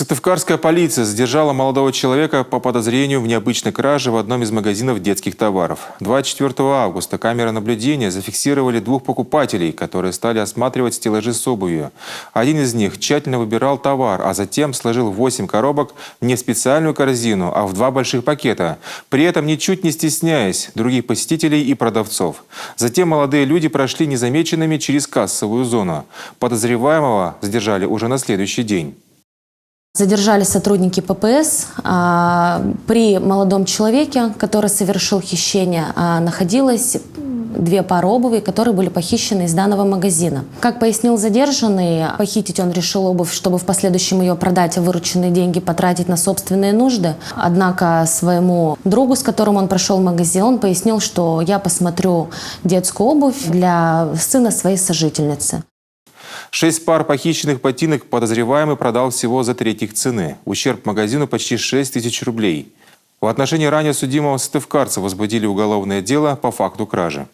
Сыктывкарская полиция задержала молодого человека по подозрению в необычной краже в одном из магазинов детских товаров. 24 августа камеры наблюдения зафиксировали двух покупателей, которые стали осматривать стеллажи с обувью. Один из них тщательно выбирал товар, а затем сложил 8 коробок не в специальную корзину, а в 2 больших пакета. При этом ничуть не стесняясь других посетителей и продавцов. Затем молодые люди прошли незамеченными через кассовую зону. Подозреваемого задержали уже на следующий день. Задержали сотрудники ППС. При молодом человеке, который совершил хищение, находилось 2 пары обуви, которые были похищены из данного магазина. Как пояснил задержанный, похитить он решил обувь, чтобы в последующем ее продать, а вырученные деньги потратить на собственные нужды. Однако своему другу, с которым он прошел в магазин, он пояснил, что я посмотрю детскую обувь для сына своей сожительницы. 6 пар похищенных ботинок подозреваемый продал всего за треть их цены. Ущерб магазину почти 6 тысяч рублей. В отношении ранее судимого сыктывкарца возбудили уголовное дело по факту кражи.